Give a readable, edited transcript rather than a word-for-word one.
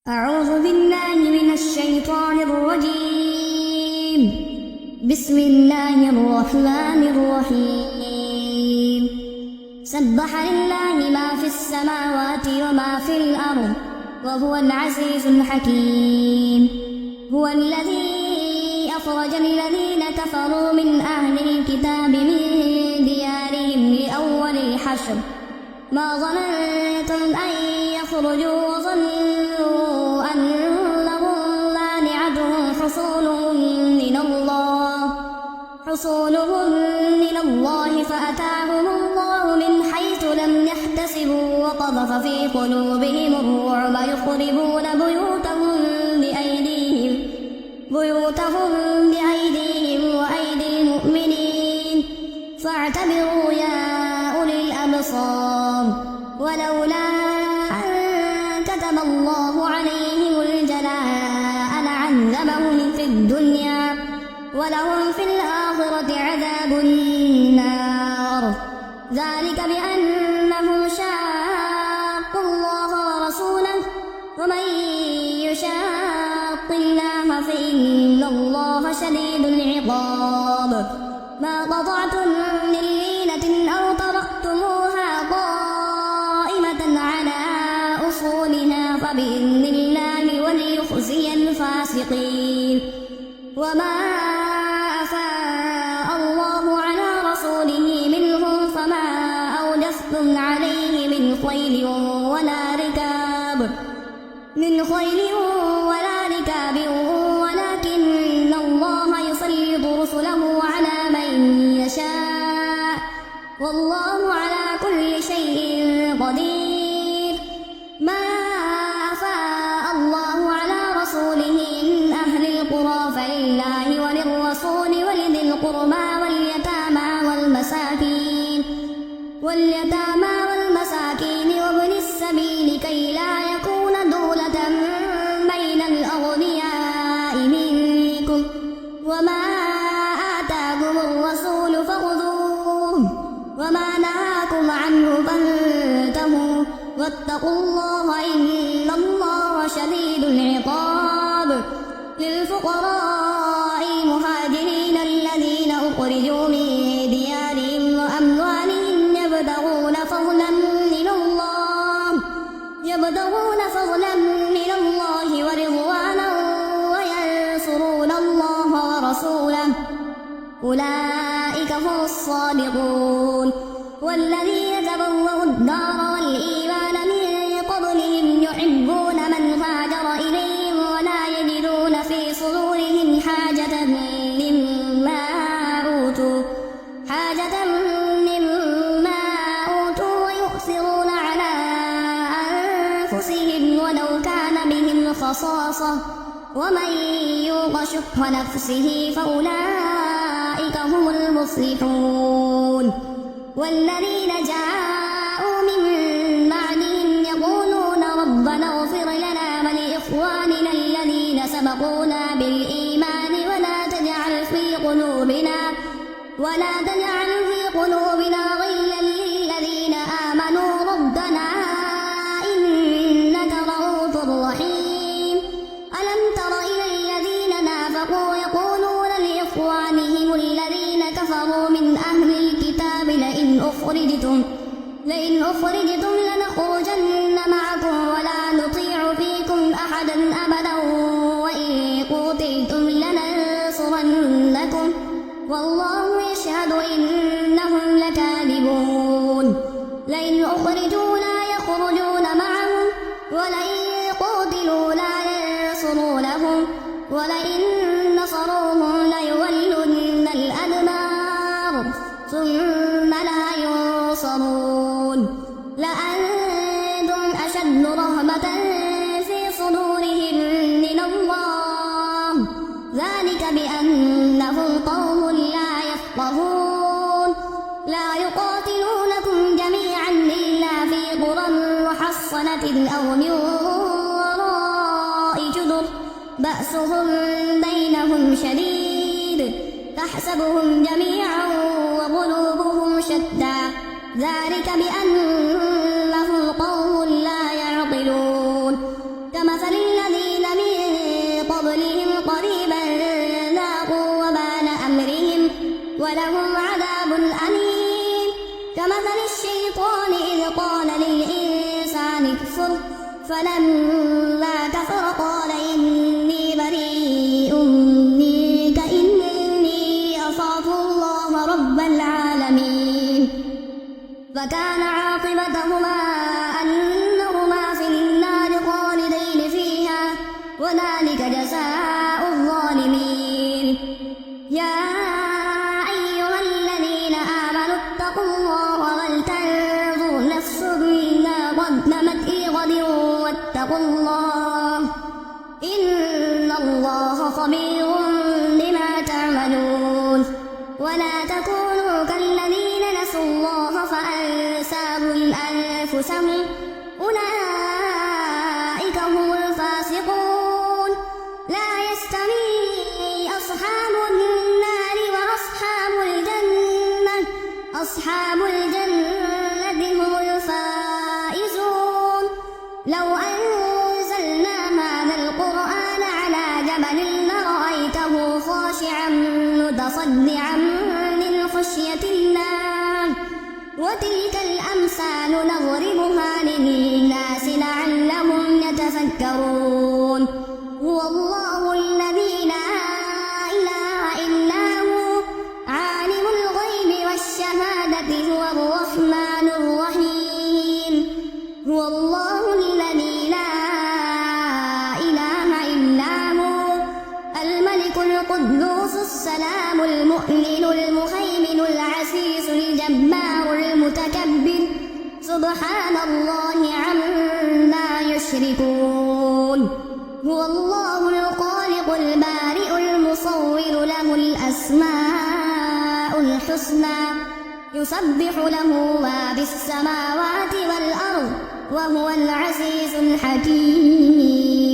أعوذ بالله من الشيطان الرجيم. بسم الله الرحمن الرحيم. سبح لله ما في السماوات وما في الأرض وهو العزيز الحكيم. هو الذي أخرج الذين كفروا من أهل الكتاب من ديارهم لأول الحشر ما ظننتم أن يخرجوا وظنوا أنهم مانعتهم حصولهم من الله فأتاهم الله من حيث لم يحتسبوا وقذف في قلوبهم الرعب يخربون بيوتهم بأيديهم وأيدي المؤمنين فاعتبروا يا أولي الأبصار. ولولا أن كتب الله عليهم الجلاء لعذبهم في الدنيا ولهم في الآخرة عذاب النار. ذلك بأنهم شاقوا الله ورسوله ومن يشاق الله فإن الله شديد العقاب. ما قطعتم من لينة أو تركتموها قائمة على أصولها فبإذن الله وليخزي الفاسقين. وما أفاء الله على رسوله منهم فما أوجفتم عليه من خيل ولا ركاب ولكن الله يسلط رسله على من يشاء والله على كل شيء قدير. ما أفاء الله على رسوله من أهل القرى فلله وللرسول ولذي القربى واليتامى والمساكين وابن السبيل كي لا يكون دولة بين الأغنياء منكم. وما آتاكم الرسول فخذوه وما نهاكم عنه فانتهوا واتقوا الله إن الله شديد العقاب. للفقراء المهاجرين الذين أخرجوا من ديارهم وأموالهم يبتغون فضلا من الله ورضوانا وينصرون الله ورسوله أولئك هم الصادقون. والذين تبوأوا الدار والإيمان من قبلهم يحبون من هاجر إليهم ولا يجدون في صدورهم حاجة مما أوتوا ويؤثرون على أنفسهم ولو كان بهم خصاصة ومن يوق شح نفسه فأولئك هم المفلحون. والذين جاءوا من بعدهم يقولون ربنا اغفر لنا ولإخواننا الذين سبقونا بالإيمان ولا تجعل في قلوبنا غلا للذين آمنوا ربنا إنك رؤوف رحيم. ألم تر إلى الذين نافقوا يقولون لإخوانهم الذين كفروا من أهل الكتاب لئن أخرجتم لنخرجن معكم ولا نطيع فيكم أحدا أبدا وإن قوتلتم لننصرنكم والله يشهد إنهم لكاذبون. لئن أخرجوا لا يخرجون معهم ولئن قوتلوا لا ينصرونهم ولئن نصروهم ليولن الأدبار ثم لا ينصرون. لأنتم أشد رهبة في صدورهم من الله ذلك بأنهم قوم لا يفقهون. لا يقاتلونكم جميعا إلا في قرى محصنة أو من وراء جدر بأسهم بينهم شديد تحسبهم جميعا وقلوبهم شتى ذلك بأنهم قوم لا يعقلون. كما كمثل الذين من قبلهم قريبا ذاقوا وبال أمرهم ولهم عذاب أليم كمثل الشيطان إذ قال للإنسان اكفر فلما كفر قال إني بريء منك إني أخاف الله رب العالمين فكان عاقبتهما أنهما في النار خالدين فيها وذلك جزاء الظالمين يا أيها الذين آمنوا اتقوا الله ولتنظر نفس ما قدمت لغد واتقوا الله إن الله خبير بما تعملون ولا تكونوا كالذين نسوا الله فأنساهم أنفسهم أولئك هم الفاسقون لا يستوي أصحاب النار وأصحاب الجنة أصحاب الجنة هم الفائزون لو أنزلنا هذا القرآن على جبل لرأيته خاشعا متصدعا من خشية الله وتلك الأمثال نضربها للناس لعلهم يتفكرون هو الله الذي لا إله إلا هو عالم الغيب والشهادة هو الرحمن الرحيم هو الله الذي لا إله إلا هو الملك القدوس السلام المؤمن المهيمن العزيز الجبار المتكبر سبحان الله عما يشركون هو الله الخالق البارئ المصور له الأسماء الحسنى يسبح له ما في السماوات والأرض وهو العزيز الحكيم